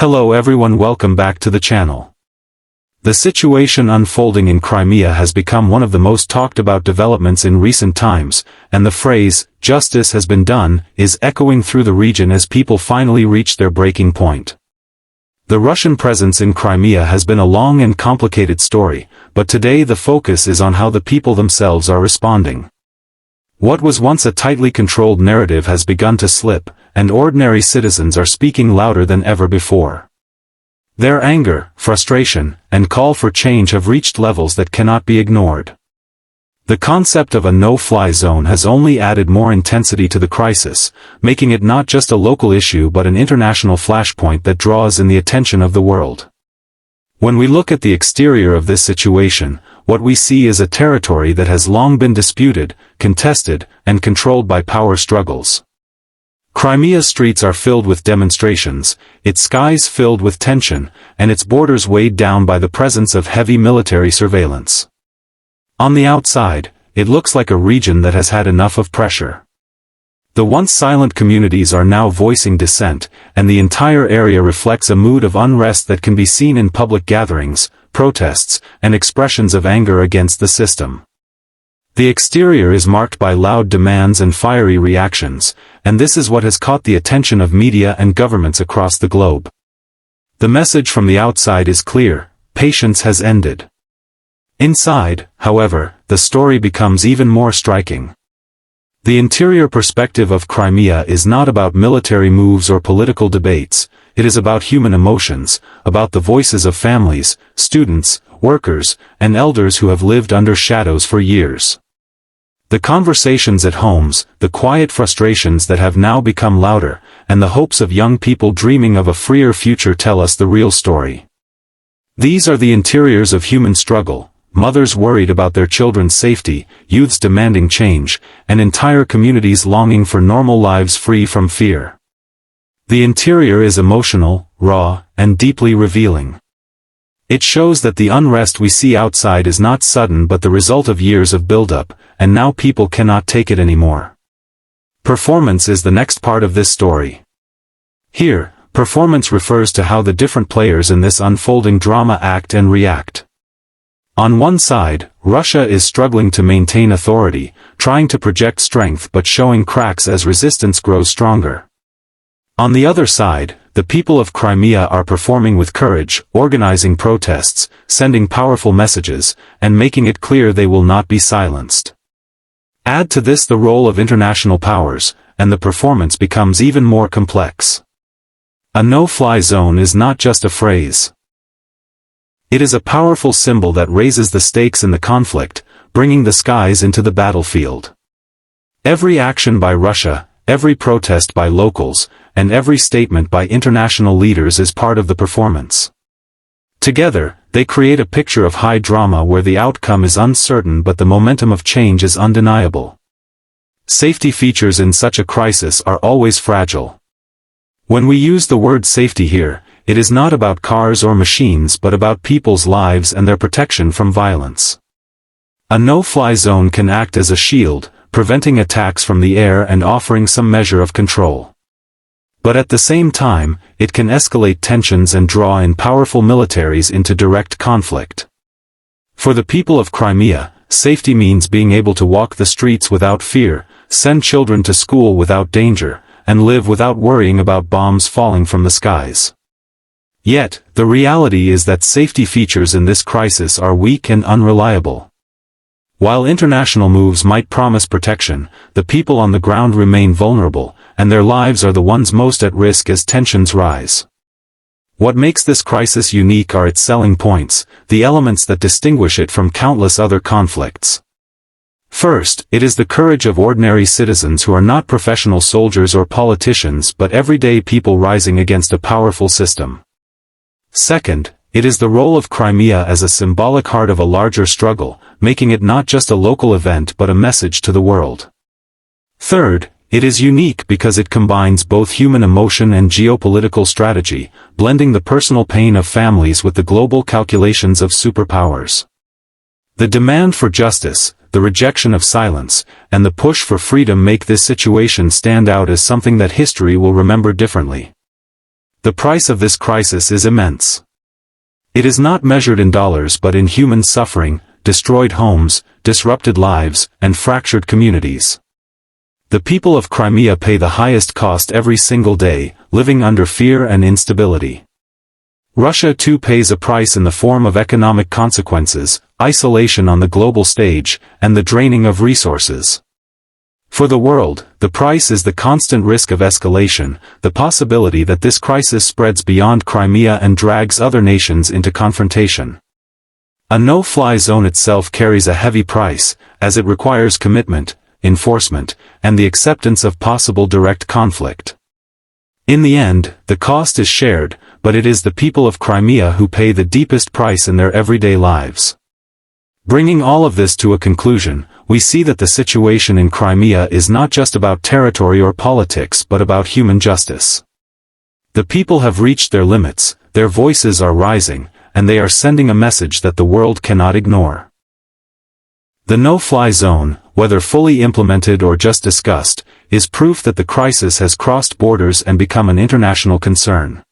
Hello everyone, welcome back to the channel. The situation unfolding in Crimea has become one of the most talked about developments in recent times, and the phrase, "justice has been done," is echoing through the region as people finally reach their breaking point. The Russian presence in Crimea has been a long and complicated story, but today the focus is on how the people themselves are responding. What was once a tightly controlled narrative has begun to slip, and ordinary citizens are speaking louder than ever before. Their anger, frustration, and call for change have reached levels that cannot be ignored. The concept of a no-fly zone has only added more intensity to the crisis, making it not just a local issue but an international flashpoint that draws in the attention of the world. When we look at the exterior of this situation, what we see is a territory that has long been disputed, contested, and controlled by power struggles. Crimea's streets are filled with demonstrations, its skies filled with tension, and its borders weighed down by the presence of heavy military surveillance. On the outside, it looks like a region that has had enough of pressure. The once silent communities are now voicing dissent, and the entire area reflects a mood of unrest that can be seen in public gatherings, protests, and expressions of anger against the system. The exterior is marked by loud demands and fiery reactions, and this is what has caught the attention of media and governments across the globe. The message from the outside is clear: patience has ended. Inside, however, the story becomes even more striking. The interior perspective of Crimea is not about military moves or political debates. It is about human emotions, about the voices of families, students, workers, and elders who have lived under shadows for years. The conversations at homes, the quiet frustrations that have now become louder, and the hopes of young people dreaming of a freer future tell us the real story. These are the interiors of human struggle: mothers worried about their children's safety, youths demanding change, and entire communities longing for normal lives free from fear. The interior is emotional, raw, and deeply revealing. It shows that the unrest we see outside is not sudden but the result of years of buildup, and now people cannot take it anymore. Performance is the next part of this story. Here, performance refers to how the different players in this unfolding drama act and react. On one side, Russia is struggling to maintain authority, trying to project strength but showing cracks as resistance grows stronger. On the other side, the people of Crimea are performing with courage, organizing protests, sending powerful messages, and making it clear they will not be silenced. Add to this the role of international powers, and the performance becomes even more complex. A no-fly zone is not just a phrase. It is a powerful symbol that raises the stakes in the conflict, bringing the skies into the battlefield. Every action by Russia, every protest by locals, and every statement by international leaders is part of the performance. Together, they create a picture of high drama where the outcome is uncertain but the momentum of change is undeniable. Safety features in such a crisis are always fragile. When we use the word safety here, it is not about cars or machines but about people's lives and their protection from violence. A no-fly zone can act as a shield, preventing attacks from the air and offering some measure of control. But at the same time, it can escalate tensions and draw in powerful militaries into direct conflict. For the people of Crimea, safety means being able to walk the streets without fear, send children to school without danger, and live without worrying about bombs falling from the skies. Yet, the reality is that safety features in this crisis are weak and unreliable. While international moves might promise protection, the people on the ground remain vulnerable, and their lives are the ones most at risk as tensions rise. What makes this crisis unique are its selling points, the elements that distinguish it from countless other conflicts. First, it is the courage of ordinary citizens who are not professional soldiers or politicians but everyday people rising against a powerful system. Second, it is the role of Crimea as a symbolic heart of a larger struggle, making it not just a local event but a message to the world. Third, it is unique because it combines both human emotion and geopolitical strategy, blending the personal pain of families with the global calculations of superpowers. The demand for justice, the rejection of silence, and the push for freedom make this situation stand out as something that history will remember differently. The price of this crisis is immense. It is not measured in dollars but in human suffering, destroyed homes, disrupted lives, and fractured communities. The people of Crimea pay the highest cost every single day, living under fear and instability. Russia too pays a price in the form of economic consequences, isolation on the global stage, and the draining of resources. For the world, the price is the constant risk of escalation, the possibility that this crisis spreads beyond Crimea and drags other nations into confrontation. A no-fly zone itself carries a heavy price, as it requires commitment, enforcement, and the acceptance of possible direct conflict. In the end, the cost is shared, but it is the people of Crimea who pay the deepest price in their everyday lives. Bringing all of this to a conclusion, we see that the situation in Crimea is not just about territory or politics but about human justice. The people have reached their limits, their voices are rising, and they are sending a message that the world cannot ignore. The no-fly zone, whether fully implemented or just discussed, is proof that the crisis has crossed borders and become an international concern.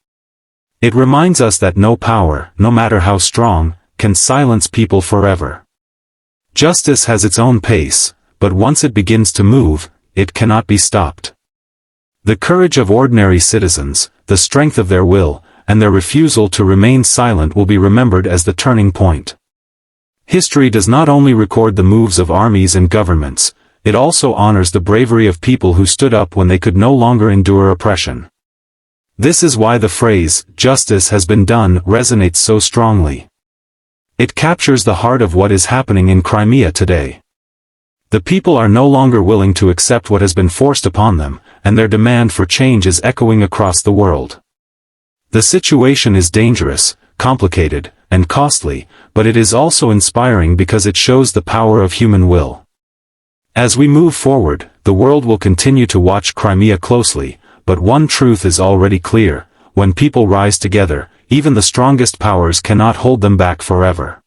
It reminds us that no power, no matter how strong, can silence people forever. Justice has its own pace, but once it begins to move, it cannot be stopped. The courage of ordinary citizens, the strength of their will, and their refusal to remain silent will be remembered as the turning point. History does not only record the moves of armies and governments, it also honors the bravery of people who stood up when they could no longer endure oppression. This is why the phrase, "justice has been done," resonates so strongly. It captures the heart of what is happening in Crimea today. The people are no longer willing to accept what has been forced upon them, and their demand for change is echoing across the world. The situation is dangerous, complicated, and costly, but it is also inspiring because it shows the power of human will. As we move forward, the world will continue to watch Crimea closely, but one truth is already clear: when people rise together, even the strongest powers cannot hold them back forever.